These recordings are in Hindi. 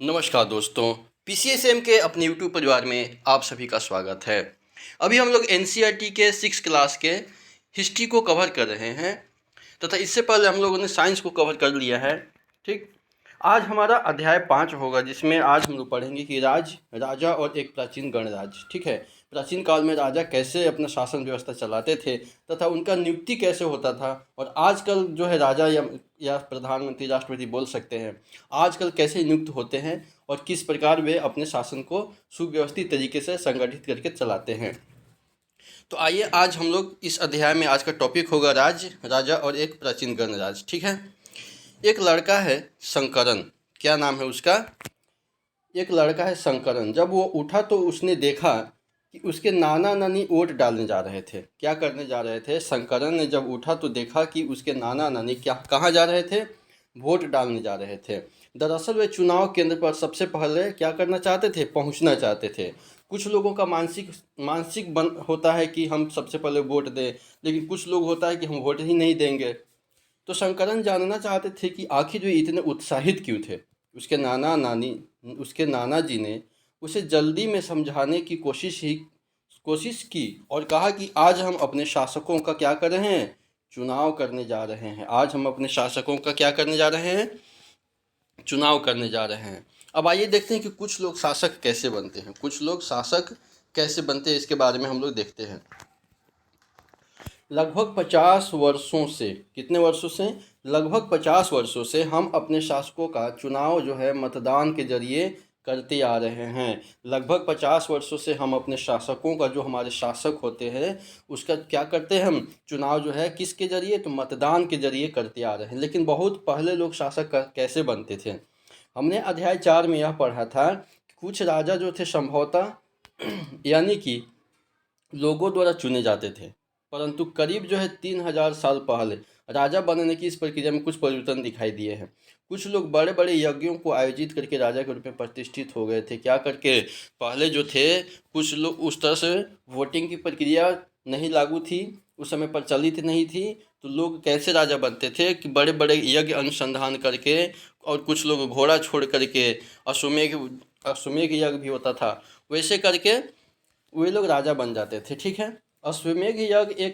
नमस्कार दोस्तों, पीसीएसएम के अपने यूट्यूब परिवार में आप सभी का स्वागत है। अभी हम लोग एनसीईआरटी के 6 क्लास के हिस्ट्री को कवर कर रहे हैं तथा इससे पहले हम लोगों ने साइंस को कवर कर लिया है। ठीक, आज हमारा अध्याय 5 होगा जिसमें आज हम लोग पढ़ेंगे कि राजा और एक प्राचीन गणराज्य। ठीक है, प्राचीन काल में राजा कैसे अपना शासन व्यवस्था चलाते थे तथा उनका नियुक्ति कैसे होता था, और आजकल जो है राजा या प्रधानमंत्री राष्ट्रपति बोल सकते हैं, आजकल कैसे नियुक्त होते हैं और किस प्रकार वे अपने शासन को सुव्यवस्थित तरीके से संगठित करके चलाते हैं। तो आइए आज हम लोग इस अध्याय में आज का टॉपिक होगा राजा और एक प्राचीन गणराज्य। ठीक है, एक लड़का है शंकरन, क्या नाम है उसका? एक लड़का है शंकरन। जब वो उठा तो उसने देखा कि उसके नाना नानी वोट डालने जा रहे थे। क्या करने जा रहे थे? शंकरन ने जब उठा तो देखा कि उसके नाना नानी कहाँ जा रहे थे? वोट डालने जा रहे थे। दरअसल वे चुनाव केंद्र पर सबसे पहले क्या करना चाहते थे? पहुंचना चाहते थे। कुछ लोगों का मानसिक बन होता है कि हम सबसे पहले वोट दें, लेकिन कुछ लोग होता है कि हम वोट ही नहीं देंगे। तो शंकरन जानना चाहते थे कि आखिर वे इतने उत्साहित क्यों थे। उसके नाना जी ने उसे जल्दी में समझाने की कोशिश की और कहा कि आज हम अपने शासकों का क्या कर रहे हैं? चुनाव करने जा रहे हैं। आज हम अपने शासकों का क्या करने जा रहे हैं? चुनाव करने जा रहे हैं। अब आइए देखते हैं कि कुछ लोग शासक कैसे बनते हैं। इसके बारे में हम लोग देखते हैं। लगभग 50 वर्षों से, कितने वर्षों से? लगभग 50 वर्षों से हम अपने शासकों का चुनाव जो है मतदान के जरिए करते आ रहे हैं। लगभग 50 वर्षों से हम अपने शासकों का, जो हमारे शासक होते हैं, उसका क्या करते हैं? हम चुनाव जो है किसके जरिए? तो मतदान के जरिए करते आ रहे हैं। लेकिन बहुत पहले लोग शासक कैसे बनते थे? हमने अध्याय 4 में यह पढ़ा था कि कुछ राजा जो थे संभवतः यानी कि लोगों द्वारा चुने जाते थे, परंतु करीब जो है 3000 साल पहले राजा बनने की इस प्रक्रिया में कुछ परिवर्तन दिखाई दिए हैं। कुछ लोग बड़े बड़े यज्ञों को आयोजित करके राजा के रूप में प्रतिष्ठित हो गए थे। क्या करके? पहले जो थे कुछ लोग उस तरह से वोटिंग की प्रक्रिया नहीं लागू थी, उस समय प्रचलित नहीं थी, तो लोग कैसे राजा बनते थे कि बड़े बड़े यज्ञ अनुसंधान करके, और कुछ लोग घोड़ा छोड़ करके अश्वमेघ यज्ञ भी होता था, वैसे करके वे लोग राजा बन जाते थे। ठीक है, अश्वमेघ यज्ञ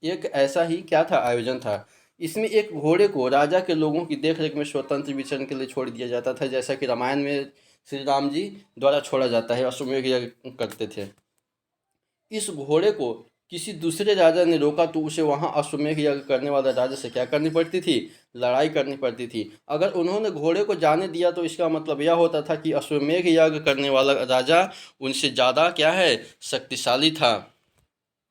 एक ऐसा ही क्या था? आयोजन था। इसमें एक घोड़े को राजा के लोगों की देखरेख में स्वतंत्र विचरण के लिए छोड़ दिया जाता था, जैसा कि रामायण में श्री राम जी द्वारा छोड़ा जाता है, अश्वमेघ यज्ञ करते थे। इस घोड़े को किसी दूसरे राजा ने रोका तो उसे वहां अश्वमेघ यज्ञ करने वाले राजा से क्या करनी पड़ती थी? लड़ाई करनी पड़ती थी। अगर उन्होंने घोड़े को जाने दिया तो इसका मतलब यह होता था कि अश्वमेघ यज्ञ करने वाला राजा उनसे ज़्यादा क्या है? शक्तिशाली था।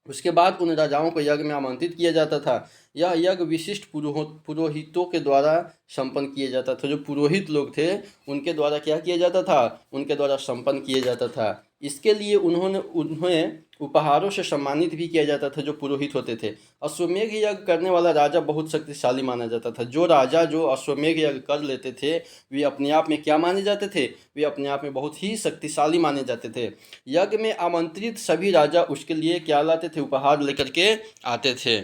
उसके बाद उन राजाओं को यज्ञ में आमंत्रित किया जाता था। यह यज्ञ विशिष्ट पुरोहितों के द्वारा संपन्न किया जाता था। जो पुरोहित लोग थे उनके द्वारा क्या किया जाता था? उनके द्वारा संपन्न किया जाता था। इसके लिए उन्हें उपहारों से सम्मानित भी किया जाता था, जो पुरोहित होते थे। अश्वमेघ यज्ञ करने वाला राजा बहुत शक्तिशाली माना जाता था। जो राजा जो अश्वमेघ यज्ञ कर लेते थे वे अपने आप में क्या माने जाते थे? वे अपने आप में बहुत ही शक्तिशाली माने जाते थे। यज्ञ में आमंत्रित सभी राजा उसके लिए क्या लाते थे? उपहार लेकर के आते थे।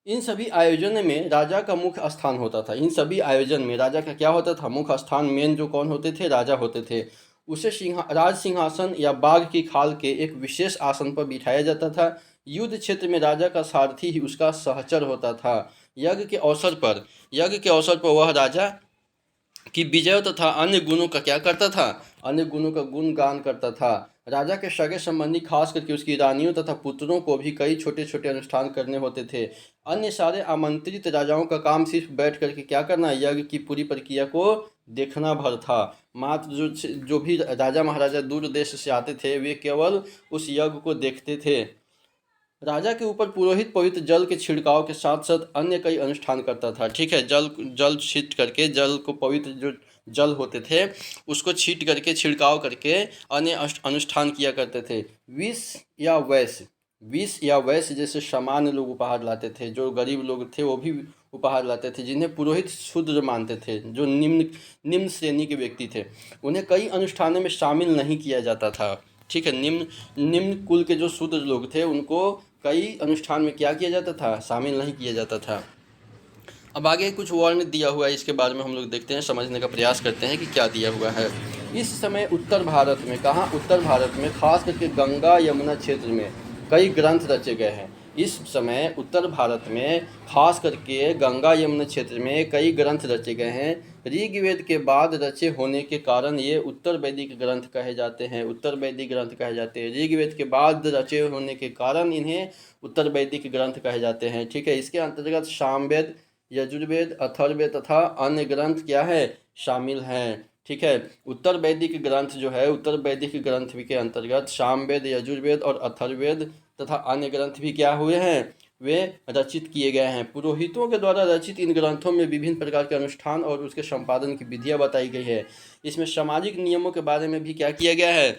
इन सभी आयोजन में राजा का मुख्य स्थान होता था। इन सभी आयोजन में राजा का क्या होता था? मुख्य स्थान। मेन जो कौन होते थे? राजा होते थे। उसे राज सिंहासन या बाघ की खाल के एक विशेष आसन पर बिठाया जाता था। युद्ध क्षेत्र में राजा का सारथी ही उसका सहचर होता था। यज्ञ के अवसर पर वह राजा कि विजय तथा अन्य गुणों का क्या करता था? अन्य गुणों का गुणगान करता था। राजा के सगे संबंधी, खास करके उसकी रानियों तथा पुत्रों को भी कई छोटे छोटे अनुष्ठान करने होते थे। अन्य सारे आमंत्रित राजाओं का काम सिर्फ बैठ करके क्या करना? यज्ञ की पूरी प्रक्रिया को देखना भर था। मात्र जो भी राजा महाराजा दूर देश से आते थे वे केवल उस यज्ञ को देखते थे। राजा के ऊपर पुरोहित पवित्र जल के छिड़काव के साथ साथ अन्य कई अनुष्ठान करता था। ठीक है, जल छीट करके, जल को, पवित्र जो जल होते थे उसको छीट करके, छिड़काव करके अन्य अनुष्ठान किया करते थे। विष या वैश्य जैसे सामान्य लोग उपहार लाते थे। जो गरीब लोग थे वो भी उपहार लाते थे, जिन्हें पुरोहित शूद्र मानते थे, जो निम्न श्रेणी के व्यक्ति थे। उन्हें कई अनुष्ठानों में शामिल नहीं किया जाता था। ठीक है, निम्न कुल के जो शूद्र लोग थे उनको कई अनुष्ठान में क्या किया जाता था? शामिल नहीं किया जाता था। अब आगे कुछ वर्ण दिया हुआ है, इसके बारे में हम लोग देखते हैं, समझने का प्रयास करते हैं कि क्या दिया हुआ है। इस समय उत्तर भारत में, कहाँ, उत्तर भारत में खास करके गंगा यमुना क्षेत्र में कई ग्रंथ रचे गए हैं। इस समय उत्तर भारत में खास करके गंगा यमुना क्षेत्र में कई ग्रंथ रचे गए हैं। ऋग्वेद के बाद रचे होने के कारण ये उत्तर वैदिक ग्रंथ कहे जाते हैं, उत्तर वैदिक ग्रंथ कहे जाते हैं। ऋग्वेद के बाद रचे होने के कारण इन्हें उत्तर वैदिक ग्रंथ कहे जाते हैं। ठीक है, इसके अंतर्गत सामवेद, यजुर्वेद, अथर्ववेद तथा अन्य ग्रंथ क्या है, शामिल हैं। ठीक है, उत्तर वैदिक ग्रंथ जो है, उत्तर वैदिक ग्रंथ के अंतर्गत सामवेद, यजुर्वेद और अथर्ववेद तथा अन्य ग्रंथ भी क्या हुए हैं, वे रचित किए गए हैं। पुरोहितों के द्वारा रचित इन ग्रंथों में विभिन्न प्रकार के अनुष्ठान और उसके संपादन की विधियाँ बताई गई है। इसमें सामाजिक नियमों के बारे में भी क्या किया गया है,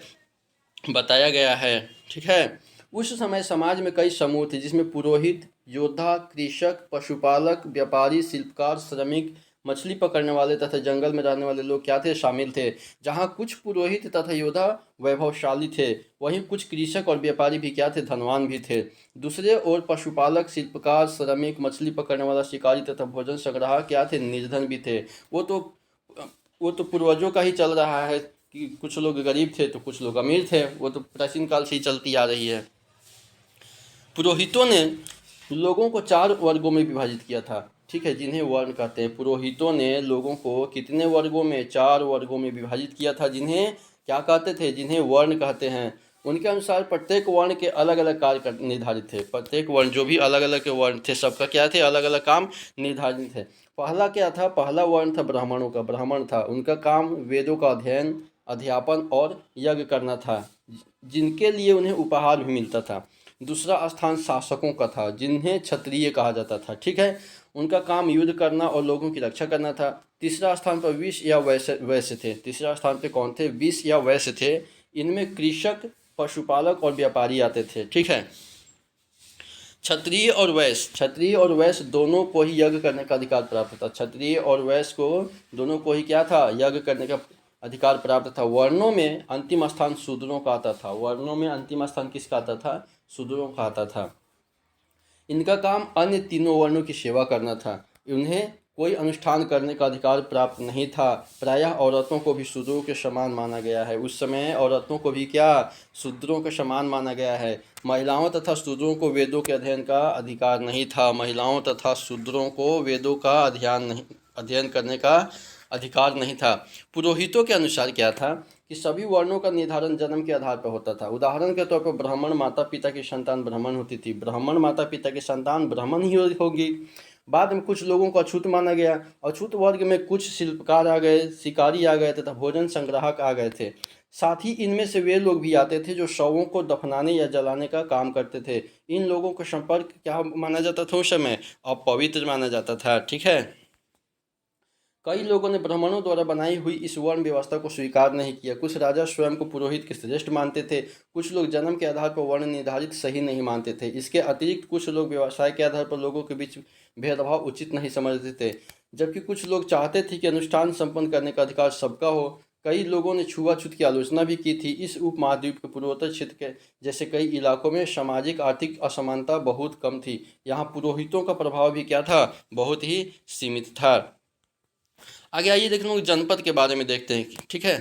बताया गया है। ठीक है, उस समय समाज में कई समूह थे, जिसमें पुरोहित, योद्धा, कृषक, पशुपालक, व्यापारी, शिल्पकार, श्रमिक, मछली पकड़ने वाले तथा जंगल में रहने वाले लोग क्या थे, शामिल थे। जहाँ कुछ पुरोहित तथा योद्धा वैभवशाली थे, वहीं कुछ कृषक और व्यापारी भी क्या थे, धनवान भी थे। दूसरे ओर पशुपालक, शिल्पकार, श्रमिक, मछली पकड़ने वाला शिकारी तथा भोजन संग्राहक क्या थे, निर्धन भी थे। वो तो पूर्वजों का ही चल रहा है कि कुछ लोग गरीब थे तो कुछ लोग अमीर थे, वो तो प्राचीन काल से ही चलती आ रही है। पुरोहितों ने लोगों को 4 वर्गों में विभाजित किया था। ठीक है, जिन्हें वर्ण कहते हैं। पुरोहितों ने लोगों को कितने वर्गों में, 4 वर्गों में विभाजित किया था, जिन्हें क्या कहते थे, जिन्हें वर्ण कहते हैं। उनके अनुसार प्रत्येक वर्ण के अलग अलग कार्य निर्धारित थे। प्रत्येक वर्ण, जो भी अलग अलग के वर्ण थे, सबका क्या थे, अलग अलग काम निर्धारित थे। पहला क्या था, पहला वर्ण था ब्राह्मणों का। ब्राह्मण था, उनका काम वेदों का अध्ययन, अध्यापन और यज्ञ करना था, जिनके लिए उन्हें उपहार भी मिलता था। दूसरा स्थान शासकों का था, जिन्हें क्षत्रिय कहा जाता था। ठीक है, उनका काम युद्ध करना और लोगों की रक्षा करना था। तीसरा स्थान पर विष या वैश्य थे। तीसरा स्थान पे कौन थे, विष या वैश्य थे। इनमें कृषक, पशुपालक और व्यापारी आते थे। ठीक है, क्षत्रिय और वैश्य दोनों को ही यज्ञ करने का अधिकार प्राप्त था। क्षत्रिय और वैश्य को दोनों को ही क्या था, यज्ञ करने का अधिकार प्राप्त था। वर्णों में अंतिम स्थान शूद्रों का आता था। वर्णों में अंतिम स्थान किसका आता था, शूद्रों का आता था। इनका काम अन्य तीनों वर्णों की सेवा करना था। उन्हें कोई अनुष्ठान करने का अधिकार प्राप्त नहीं था। प्रायः औरतों को भी शूद्रों के समान माना गया है। उस समय औरतों को भी क्या, शूद्रों के समान माना गया है। महिलाओं तथा शूद्रों को वेदों के अध्ययन का अधिकार नहीं था। महिलाओं तथा शूद्रों को वेदों का अध्ययन करने का अधिकार नहीं था। पुरोहितों के अनुसार क्या था कि सभी वर्णों का निर्धारण जन्म के आधार पर होता था। उदाहरण के तौर पर ब्राह्मण माता पिता की संतान ब्राह्मण होती थी। ब्राह्मण माता पिता की संतान ब्राह्मण ही होगी। बाद में कुछ लोगों को अछूत माना गया। अछूत वर्ग में कुछ शिल्पकार आ गए, शिकारी आ गए तथा भोजन संग्राहक आ गए थे। साथ ही इनमें से वे लोग भी आते थे जो शवों को दफनाने या जलाने का काम करते थे। इन लोगों का संपर्क क्या माना जाता था, उस समय अपवित्र माना जाता था। ठीक है, कई लोगों ने ब्राह्मणों द्वारा बनाई हुई इस वर्ण व्यवस्था को स्वीकार नहीं किया। कुछ राजा स्वयं को पुरोहित के श्रेष्ठ मानते थे। कुछ लोग जन्म के आधार पर वर्ण निर्धारित सही नहीं मानते थे। इसके अतिरिक्त कुछ लोग व्यवसाय के आधार पर लोगों के बीच भेदभाव उचित नहीं समझते थे, जबकि कुछ लोग चाहते थे कि अनुष्ठान संपन्न करने का अधिकार सबका हो। कई लोगों ने छुआछूत की आलोचना भी की थी। इस उपमहाद्वीप के पूर्वोत्तर क्षेत्र के जैसे कई इलाकों में सामाजिक आर्थिक असमानता बहुत कम थी। यहाँ पुरोहितों का प्रभाव भी क्या था, बहुत ही सीमित था। आगे आइए देख लो जनपद के बारे में देखते हैं। ठीक है,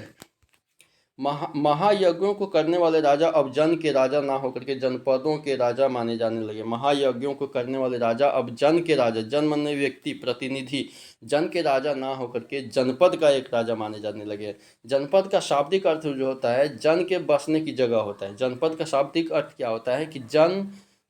महायज्ञों को करने वाले राजा अब जन के राजा ना होकर के जनपदों के राजा माने जाने लगे। महायज्ञों को करने वाले राजा अब जन के राजा, जन माने व्यक्ति, प्रतिनिधि, जन के राजा ना होकर के जनपद का एक राजा माने जाने लगे। जनपद का शाब्दिक अर्थ जो होता है, जन के बसने की जगह होता है। जनपद का शाब्दिक अर्थ क्या होता है कि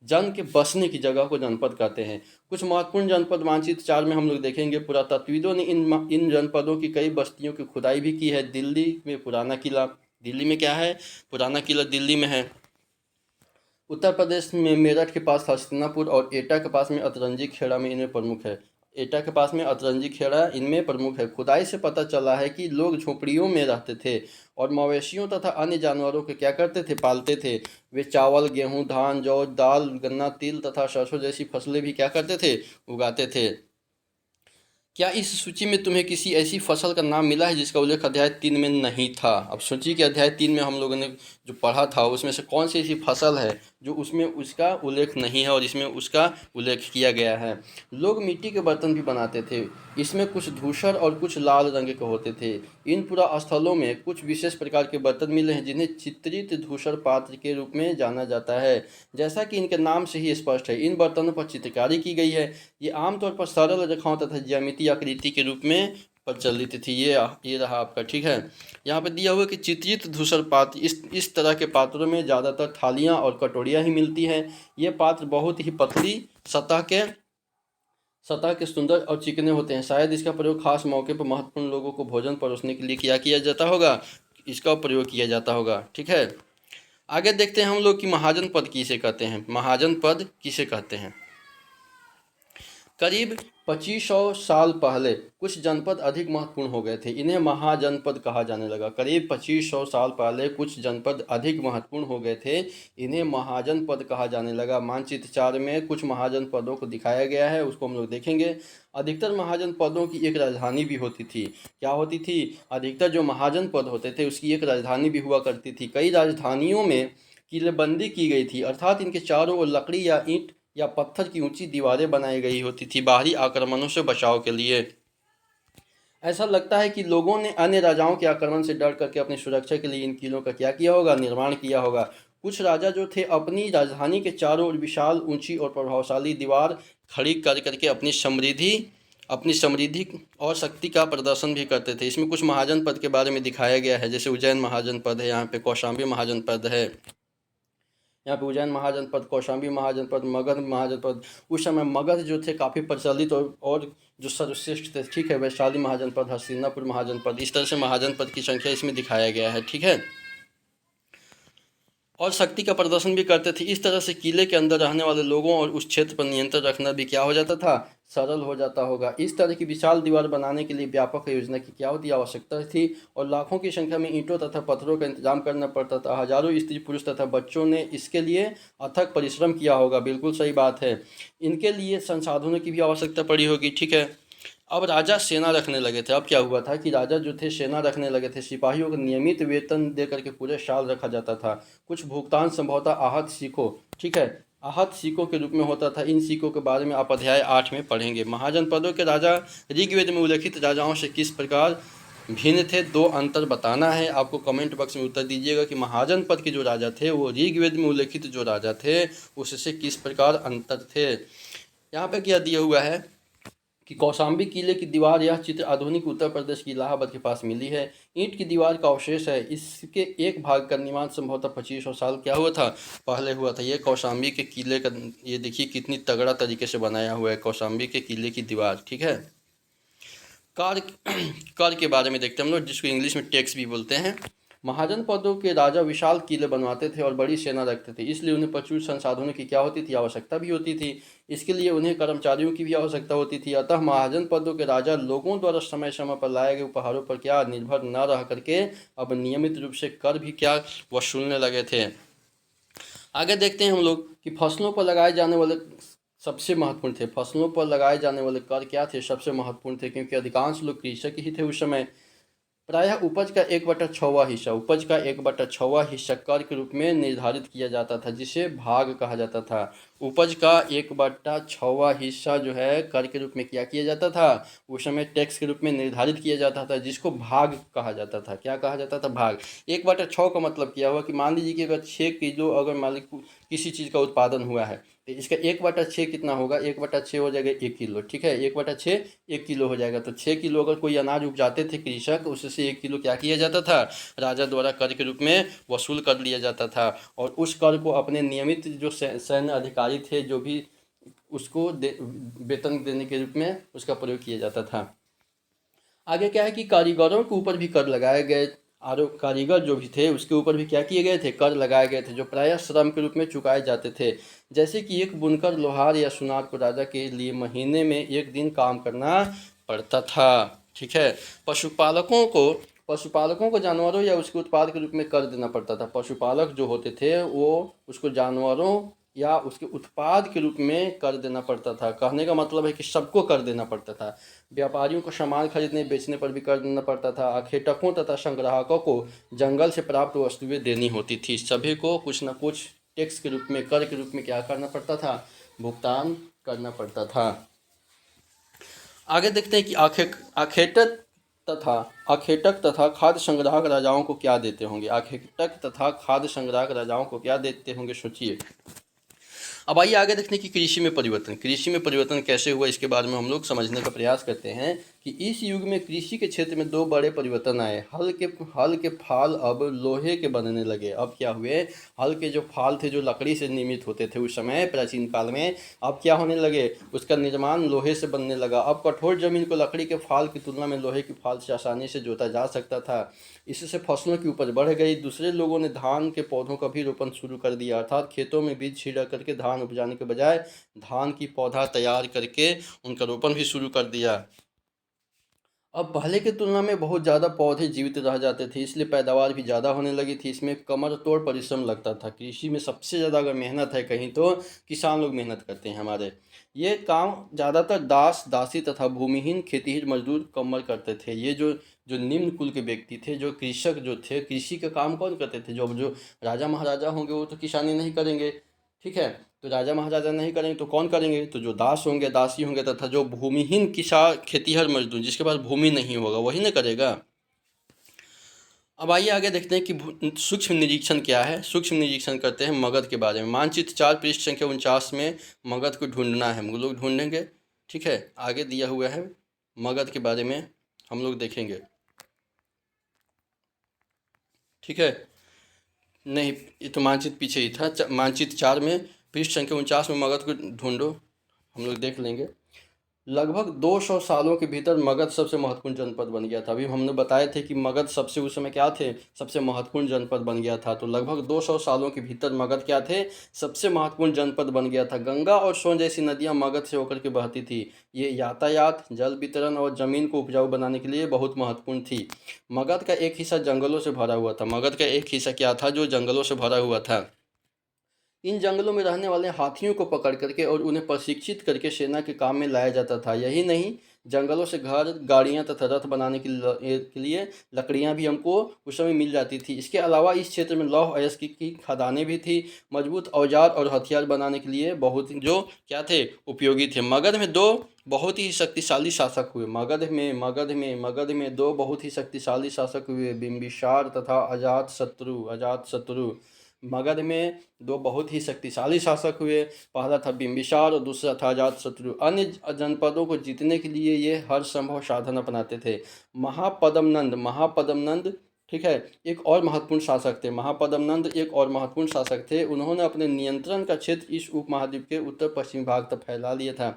जन के बसने की जगह को जनपद कहते हैं। कुछ महत्वपूर्ण जनपद मानचित्र 4 में हम लोग देखेंगे। पुरातत्वविदों ने इन जनपदों की कई बस्तियों की खुदाई भी की है। दिल्ली में पुराना किला, दिल्ली में क्या है, पुराना किला दिल्ली में है। उत्तर प्रदेश में मेरठ के पास हस्तिनापुर और एटा के पास में अतरंजी खेड़ा में इनमें प्रमुख है। एटा के पास में अतरंजी खेड़ा इनमें प्रमुख है। खुदाई से पता चला है कि लोग झोपड़ियों में रहते थे और मवेशियों तथा अन्य जानवरों के क्या करते थे, पालते थे। वे चावल, गेहूं, धान, जौ, दाल, गन्ना, तिल तथा सरसों जैसी फसलें भी क्या करते थे, उगाते थे। क्या इस सूची में तुम्हें किसी ऐसी फसल का नाम मिला है जिसका उल्लेख अध्याय 3 में नहीं था? अब सोचिए कि अध्याय 3 में हम लोगों ने जो पढ़ा था उसमें से कौन सी ऐसी फसल है जो उसमें उसका उल्लेख नहीं है और इसमें उसका उल्लेख किया गया है। लोग मिट्टी के बर्तन भी बनाते थे। इसमें कुछ धूसर और कुछ लाल रंग के होते थे। इन पुरा स्थलों में कुछ विशेष प्रकार के बर्तन मिले हैं जिन्हें चित्रित धूसर पात्र के रूप में जाना जाता है। जैसा कि इनके नाम से ही स्पष्ट है, इन बर्तनों पर चित्रकारी की गई है। ये आमतौर पर सरल रेखाओं तथा ज्यामितीय आकृति के रूप में प्रचलित थी। ये रहा आपका, ठीक है। यहाँ पे दिया हुआ कि चित्रित धूसर पात्र, इस तरह के पात्रों में ज़्यादातर थालियाँ और कटोरियाँ ही मिलती हैं। ये पात्र बहुत ही पतली सतह के सुंदर और चिकने होते हैं। शायद इसका प्रयोग खास मौके पर महत्वपूर्ण लोगों को भोजन परोसने के लिए किया जाता होगा। इसका प्रयोग किया जाता होगा, ठीक है। आगे देखते हैं हम लोग कि महाजन पद किसे कहते हैं। महाजन पद किसे कहते हैं? करीब 2500 साल पहले कुछ जनपद अधिक महत्वपूर्ण हो गए थे, इन्हें महाजनपद कहा जाने लगा। करीब 2500 साल पहले कुछ जनपद अधिक महत्वपूर्ण हो गए थे, इन्हें महाजनपद कहा जाने लगा। मानचित्र 4 में कुछ महाजनपदों को दिखाया गया है, उसको हम लोग देखेंगे। अधिकतर महाजनपदों की एक राजधानी भी होती थी। क्या होती थी? अधिकतर जो महाजनपद होते थे उसकी एक राजधानी भी हुआ करती थी। कई राजधानियों में किलेबंदी की गई थी, अर्थात इनके चारों ओर लकड़ी या ईंट या पत्थर की ऊंची दीवारें बनाई गई होती थी बाहरी आक्रमणों से बचाव के लिए। ऐसा लगता है कि लोगों ने अन्य राजाओं के आक्रमण से डर करके अपनी सुरक्षा के लिए इन किलों का क्या किया होगा? निर्माण किया होगा। कुछ राजा जो थे अपनी राजधानी के चारों ओर विशाल, ऊंची और प्रभावशाली दीवार खड़ी कर करके अपनी समृद्धि और शक्ति का प्रदर्शन भी करते थे। इसमें कुछ महाजन पद के बारे में दिखाया गया है, जैसे उज्जैन महाजन पद है, यहाँ पे कौशाम्बी महाजन पद है, यहाँ पे उज्जैन महाजनपद, कौशाम्बी महाजनपद, मगध महाजनपद। उस समय मगध जो थे काफ़ी प्रचलित और जो सर्वश्रेष्ठ थे, ठीक है। वैशाली महाजनपद, हस्तिनापुर महाजनपद, इस तरह से महाजनपद की संख्या इसमें दिखाया गया है, ठीक है। और शक्ति का प्रदर्शन भी करते थे। इस तरह से किले के अंदर रहने वाले लोगों और उस क्षेत्र पर नियंत्रण रखना भी क्या हो जाता था? सरल हो जाता होगा। इस तरह की विशाल दीवार बनाने के लिए व्यापक योजना की क्या होती? आवश्यकता थी, और लाखों की संख्या में ईंटों तथा पत्थरों का इंतजाम करना पड़ता था। हजारों स्त्री पुरुष तथा बच्चों ने इसके लिए अथक परिश्रम किया होगा। बिल्कुल सही बात है। इनके लिए संसाधनों की भी आवश्यकता पड़ी होगी, ठीक है। अब राजा सेना रखने लगे थे। अब क्या हुआ था कि राजा जो थे सेना रखने लगे थे। सिपाहियों को नियमित वेतन दे करके पूरे साल रखा जाता था। कुछ भुगतान संभवतः आहत सिखों, ठीक है, आहत सिखों के रूप में होता था। इन सिखों के बारे में आप अध्याय 8 में पढ़ेंगे। महाजनपदों के राजा ऋग्वेद में उल्लेखित राजाओं से किस प्रकार भिन्न थे? दो अंतर बताना है आपको। कमेंट बॉक्स में उत्तर दीजिएगा कि महाजनपद के जो राजा थे वो ऋग्वेद में उल्लेखित जो राजा थे उससे किस प्रकार अंतर थे। यहाँ पे क्या दिया हुआ है कि कौशाम्बी किले की दीवार, यह चित्र आधुनिक उत्तर प्रदेश की इलाहाबाद के पास मिली है। ईंट की दीवार का अवशेष है। इसके एक भाग का निर्माण संभवतः 2500 साल क्या हुआ था? पहले हुआ था। ये कौशाम्बी के किले का, ये देखिए कितनी तगड़ा तरीके से बनाया हुआ है कौशाम्बी के किले की दीवार, ठीक है। कर कर के बारे में देखते हैं हम लोग, जिसको इंग्लिश में टैक्स भी बोलते हैं। महाजन पदों के राजा विशाल किले बनवाते थे और बड़ी सेना रखते थे, इसलिए उन्हें प्रचुर संसाधनों की क्या होती थी? आवश्यकता भी होती थी। इसके लिए उन्हें कर्मचारियों की भी आवश्यकता होती थी। अतः महाजन पदों के राजा लोगों द्वारा समय समय पर लाए गए उपहारों पर क्या निर्भर न रह करके अब नियमित रूप से कर भी क्या वसूलने लगे थे। आगे देखते हैं हम लोग कि फसलों पर लगाए जाने वाले सबसे महत्वपूर्ण थे। फसलों पर लगाए जाने वाले कर क्या थे? सबसे महत्वपूर्ण थे, क्योंकि अधिकांश लोग कृषक ही थे उस समय। प्रायः उपज का 1/6वां हिस्सा, उपज का 1/6वां हिस्सा कर के रूप में निर्धारित किया जाता था, जिसे भाग कहा जाता था। उपज का 1/6वां हिस्सा जो है कर के रूप में क्या किया जाता था? उस समय टैक्स के रूप में निर्धारित किया जाता था, जिसको भाग कहा जाता था। क्या कहा जाता था? भाग। 1/6 का मतलब क्या हुआ कि मान लीजिए कि अगर 6 किलो अगर मालिक किसी चीज़ का उत्पादन हुआ है तो इसका 1/6 कितना होगा? 1/6 हो जाएगा 1 किलो, ठीक है। 1/6 1 किलो हो जाएगा। तो 6 किलो अगर कोई अनाज उपजाते थे कृषक, उससे 1 किलो क्या किया जाता था? राजा द्वारा कर के रूप में वसूल कर लिया जाता था। और उस कर को अपने नियमित जो सैन्य अधिकारी थे जो भी उसको वेतन देने के रूप में उसका प्रयोग किया जाता था। आगे क्या है कि कारीगरों के ऊपर भी कर लगाए गए। कारीगर जो भी थे उसके ऊपर भी क्या किए गए थे? कर लगाए गए थे, जो प्रायः श्रम के रूप में चुकाए जाते थे। जैसे कि एक बुनकर, लोहार या सुनार को राजा के लिए महीने में 1 दिन काम करना पड़ता था, ठीक है। पशुपालकों को जानवरों या उसके उत्पाद के रूप में कर देना पड़ता था। पशुपालक जो होते थे वो उसको जानवरों या उसके उत्पाद के रूप में कर देना पड़ता था। कहने का मतलब है कि सबको कर देना पड़ता था। व्यापारियों को सामान खरीदने बेचने पर भी कर देना पड़ता था। आखेटकों तथा संग्राहकों को जंगल से प्राप्त वस्तुएं देनी होती थी। सभी को कुछ न कुछ टैक्स के रूप में, कर के रूप में क्या करना पड़ता था, भुगतान करना पड़ता था। आगे देखते हैं कि आखेटक तथा खाद्य संग्राहक राजाओं को क्या देते होंगे। आखेटक तथा खाद्य संग्राहक राजाओं को क्या देते होंगे, सोचिए। अब आइए आगे देखते हैं कि कृषि में परिवर्तन कैसे हुआ, इसके बारे में हम लोग समझने का प्रयास करते हैं कि इस युग में कृषि के क्षेत्र में दो बड़े परिवर्तन आए। हल के फाल अब लोहे के बनने लगे। अब क्या हुए, हल के जो फाल थे जो लकड़ी से निर्मित होते थे उस समय प्राचीन काल में, अब क्या होने लगे, उसका निर्माण लोहे से बनने लगा। अब कठोर जमीन को लकड़ी के फाल की तुलना में लोहे के फाल से आसानी से जोता जा सकता था। इससे फसलों की उपज बढ़ गई। दूसरे लोगों ने धान के पौधों का भी रोपण शुरू कर दिया, अर्थात खेतों में बीज छिड़क करके धान उपजाने के बजाय धान की पौधा तैयार करके उनका रोपण भी शुरू कर दिया। अब पहले की तुलना में बहुत ज़्यादा पौधे जीवित रह जाते थे, इसलिए पैदावार भी ज़्यादा होने लगी थी। इसमें कमर तोड़ परिश्रम लगता था। कृषि में सबसे ज़्यादा अगर मेहनत है कहीं तो किसान लोग मेहनत करते हैं हमारे। ये काम ज़्यादातर दास दासी तथा भूमिहीन खेतीहर मजदूर कमर करते थे। ये जो जो निम्न कुल के व्यक्ति थे, जो कृषक जो थे, कृषि का काम कौन करते थे, जो राजा महाराजा होंगे वो तो किसानी नहीं करेंगे, ठीक है। तो राजा महाराजा नहीं करेंगे तो कौन करेंगे, तो जो दास होंगे, दासी होंगे तथा जो भूमिहीन किसान खेतीहर मजदूर जिसके पास भूमि नहीं होगा वही ना करेगा। अब आइए आगे देखते हैं कि सूक्ष्म निरीक्षण क्या है। सूक्ष्म निरीक्षण करते हैं मगध के बारे में। मानचित्र 4 पृष्ठ संख्या 49 में मगध को ढूंढना है, हम लोग ढूंढेंगे, ठीक है। आगे दिया हुआ है मगध के बारे में हम लोग देखेंगे, ठीक है। नहीं, ये तो मानचित्र पीछे ही था। मानचित्र 4 में पृष्ठ संख्या 49 में मगध को ढूंढो, हम लोग देख लेंगे। लगभग 200 सालों के भीतर मगध सबसे महत्वपूर्ण जनपद बन गया था। अभी हमने बताए थे कि मगध सबसे उस समय क्या थे, सबसे महत्वपूर्ण जनपद बन गया था। तो लगभग 200 सालों के भीतर मगध क्या थे, सबसे महत्वपूर्ण जनपद बन गया था। गंगा और सोन जैसी नदियां मगध से होकर के बहती थी। ये यातायात, जल वितरण और जमीन को उपजाऊ बनाने के लिए बहुत महत्वपूर्ण थी। मगध का एक हिस्सा जंगलों से भरा हुआ था। मगध का एक हिस्सा क्या था, जो जंगलों से भरा हुआ था। इन जंगलों में रहने वाले हाथियों को पकड़ करके और उन्हें प्रशिक्षित करके सेना के काम में लाया जाता था। यही नहीं, जंगलों से घर, गाड़ियां तथा रथ बनाने के लिए लकड़ियां भी हमको उस समय मिल जाती थी। इसके अलावा इस क्षेत्र में लौह अयस्क की खदानें भी थी। मजबूत औजार और हथियार बनाने के लिए बहुत जो क्या थे, उपयोगी थे। मगध में दो बहुत ही शक्तिशाली शासक हुए। मगध में दो बहुत ही शक्तिशाली शासक हुए, बिंबिसार तथा अजातशत्रु। मगध में दो बहुत ही शक्तिशाली शासक हुए। पहला था बिंबिसार और दूसरा था अजातशत्रु। अन्य जनपदों को जीतने के लिए ये हर संभव साधन अपनाते थे। महापद्मनंद, ठीक है, एक और महत्वपूर्ण शासक थे। महापद्मनंद एक और महत्वपूर्ण शासक थे। उन्होंने अपने नियंत्रण का क्षेत्र इस उपमहाद्वीप के उत्तर पश्चिमी भाग तक फैला लिया था।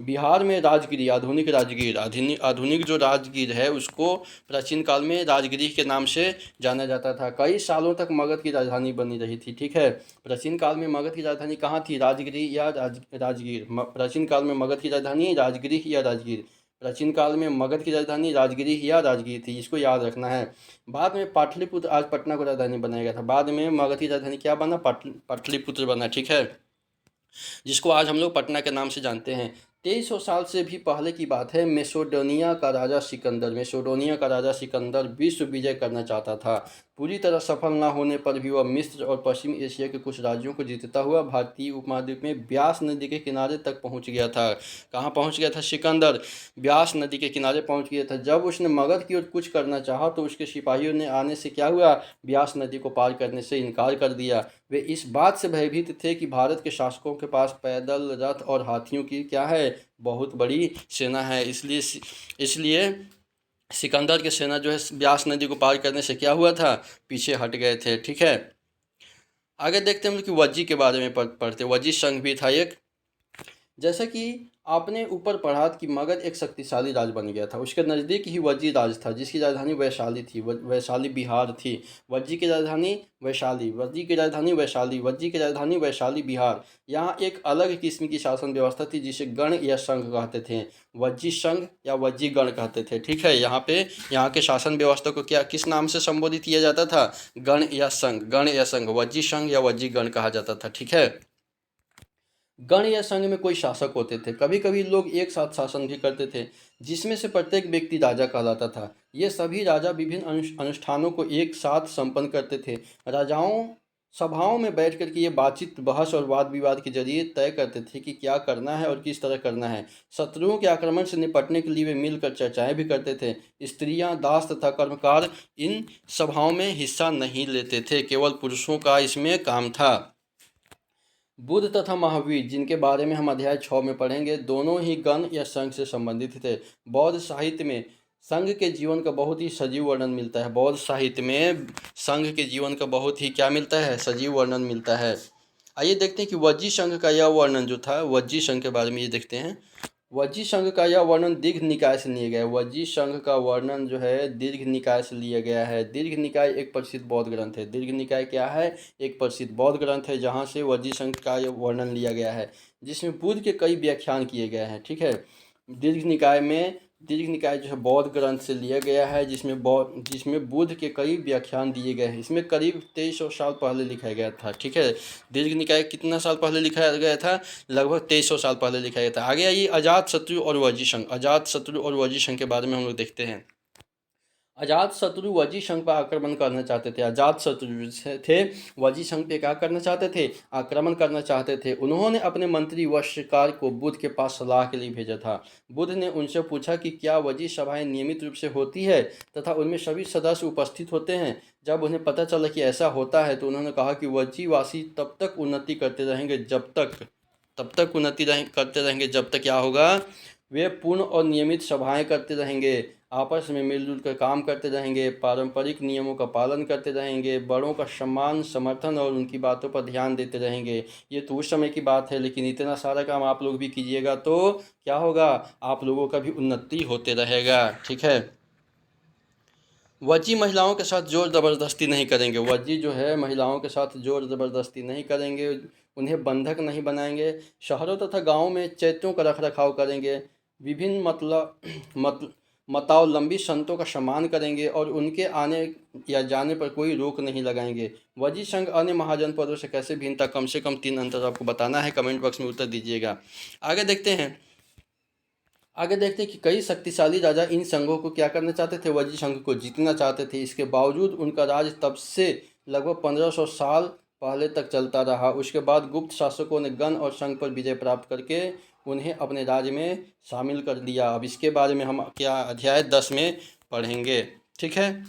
बिहार में राजगिरी, आधुनिक जो राजगीर है उसको प्राचीन काल में राजगिरी के नाम से जाना जाता था। कई सालों तक मगध की राजधानी बनी रही थी, ठीक है। प्राचीन काल में मगध की राजधानी कहाँ थी, राजगिरी या राजगीर। प्राचीन काल में मगध की राजधानी राजगिरी या राजगीर। प्राचीन काल में मगध की राजधानी राजगिरी या राजगीर थी, इसको याद रखना है। बाद में पाटलिपुत्र, आज पटना को राजधानी बनाया गया था। बाद में मगध की राजधानी क्या बना, पाटलिपुत्र बना, ठीक है, जिसको आज हम लोग पटना के नाम से जानते हैं। 2300 साल से भी पहले की बात है। मेसोडोनिया का राजा सिकंदर विश्व विजय करना चाहता था। पूरी तरह सफल न होने पर भी वह मिस्र और पश्चिमी एशिया के कुछ राज्यों को जीतता हुआ भारतीय उपमहाद्वीप में ब्यास नदी के किनारे तक पहुंच गया था। कहाँ पहुंच गया था सिकंदर, ब्यास नदी के किनारे पहुंच गया था। जब उसने मगध की ओर कुछ करना चाहा तो उसके सिपाहियों ने आने से क्या हुआ, ब्यास नदी को पार करने से इनकार कर दिया। वे इस बात से भयभीत थे कि भारत के शासकों के पास पैदल, रथ और हाथियों की क्या है, बहुत बड़ी सेना है। इसलिए सिकंदर की सेना जो है ब्यास नदी को पार करने से क्या हुआ था, पीछे हट गए थे, ठीक है। आगे देखते हैं हम लोग कि वज्जी के बारे में पढ़ते। वज्जी संघ भी था एक। जैसा कि आपने ऊपर पढ़ा कि मगध एक शक्तिशाली राज बन गया था। उसके नज़दीक ही वज्जी राज था जिसकी राजधानी वैशाली थी। वैशाली बिहार थी। वज्जी की राजधानी वैशाली, बिहार। यहाँ एक अलग किस्म की शासन व्यवस्था थी जिसे गण या संघ कहते थे। वज्जी संघ या वज्जी गण कहते थे, ठीक है। यहाँ के शासन व्यवस्था को क्या किस नाम से संबोधित किया जाता था, गण या संघ। वज्जी संघ या वज्जी गण कहा जाता था, ठीक है। गण या संघ में कोई शासक होते थे। कभी कभी लोग एक साथ शासन भी करते थे, जिसमें से प्रत्येक व्यक्ति राजा कहलाता था। ये सभी राजा विभिन्न अनुष्ठानों को एक साथ संपन्न करते थे। राजाओं सभाओं में बैठ कर के ये बातचीत, बहस और वाद विवाद के जरिए तय करते थे कि क्या करना है और किस तरह करना है। शत्रुओं के आक्रमण से निपटने के लिए वे मिलकर चर्चाएं भी करते थे। स्त्रियां, दास तथा कर्मकार इन सभाओं में हिस्सा नहीं लेते थे, केवल पुरुषों का इसमें काम था। बुद्ध तथा महावीर, जिनके बारे में हम अध्याय 6 में पढ़ेंगे, दोनों ही गण या संघ से संबंधित थे। बौद्ध साहित्य में संघ के जीवन का बहुत ही सजीव वर्णन मिलता है। बौद्ध साहित्य में संघ के जीवन का बहुत ही क्या मिलता है, सजीव वर्णन मिलता है। आइए देखते हैं कि वज्जी संघ का यह वर्णन जो था, वज्जी संघ के बारे में ये देखते हैं। वज्जी संघ का यह वर्णन दीर्घ निकाय से लिया गया है। वज्जी संघ का वर्णन जो है दीर्घ निकाय से लिया गया है। दीर्घ निकाय एक प्रसिद्ध बौद्ध ग्रंथ है। दीर्घ निकाय क्या है? एक प्रसिद्ध बौद्ध ग्रंथ है, जहाँ से वज्जी संघ का यह वर्णन लिया गया है, जिसमें बुद्ध के कई व्याख्यान किए गए हैं। ठीक है, दीर्घ निकाय जो है बौद्ध ग्रंथ से लिया गया है, जिसमें बुद्ध के कई व्याख्यान दिए गए हैं। इसमें करीब 2300 साल पहले लिखा गया था। ठीक है, दीर्घ निकाय कितना साल पहले लिखा गया था? लगभग 2300 साल पहले लिखा गया था। आगे आइए अजातशत्रु और वज्जी संघ। अजातशत्रु और वज्जी संघ के बारे में हम लोग देखते हैं। अजातशत्रु वज्जी संघ पर आक्रमण करना चाहते थे। अजातशत्रु थे, वज्जी संघ पे क्या करना चाहते थे? आक्रमण करना चाहते थे। उन्होंने अपने मंत्री वश्यकार को बुद्ध के पास सलाह के लिए भेजा था। बुद्ध ने उनसे पूछा कि क्या वज्जी सभाएं नियमित रूप से होती है तथा उनमें सभी सदस्य उपस्थित होते हैं। जब उन्हें पता चला कि ऐसा होता है तो उन्होंने कहा कि वज्जीवासी तब तक उन्नति करते रहेंगे जब तक क्या होगा? वे पूर्ण और नियमित सभाएं करते रहेंगे, आपस में मिलजुल कर काम करते रहेंगे, पारंपरिक नियमों का पालन करते रहेंगे, बड़ों का सम्मान, समर्थन और उनकी बातों पर ध्यान देते रहेंगे। ये तो उस समय की बात है, लेकिन इतना सारा काम आप लोग भी कीजिएगा तो क्या होगा? आप लोगों का भी उन्नति होते रहेगा। ठीक है, वज्जी महिलाओं के साथ जोर ज़बरदस्ती नहीं करेंगे। वज्जी जो है महिलाओं के साथ जोर ज़बरदस्ती नहीं करेंगे, उन्हें बंधक नहीं बनाएंगे। शहरों तथा गाँवों में चैत्यों का रख रखाव करेंगे। विभिन्न मतावलंबी संतों का सम्मान करेंगे और उनके आने या जाने पर कोई रोक नहीं लगाएंगे। वज्जी संघ अन्य महाजनपदों से कैसे भिन्न था? कम से कम 3 अंतर आपको बताना है, कमेंट बॉक्स में उत्तर दीजिएगा। आगे देखते हैं कि कई शक्तिशाली राजा इन संघों को क्या करना चाहते थे? वज्जी संघ को जीतना चाहते थे। इसके बावजूद उनका राज तब से लगभग 1500 साल पहले तक चलता रहा। उसके बाद गुप्त शासकों ने गण और संघ पर विजय प्राप्त करके उन्हें अपने राज्य में शामिल कर लिया। अब इसके बारे में हम क्या अध्याय 10 में पढ़ेंगे। ठीक है,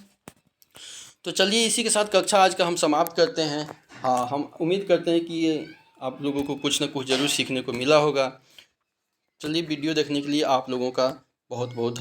तो चलिए इसी के साथ कक्षा आज का हम समाप्त करते हैं। हाँ, हम उम्मीद करते हैं कि ये आप लोगों को कुछ न कुछ ज़रूर सीखने को मिला होगा। चलिए, वीडियो देखने के लिए आप लोगों का बहुत बहुत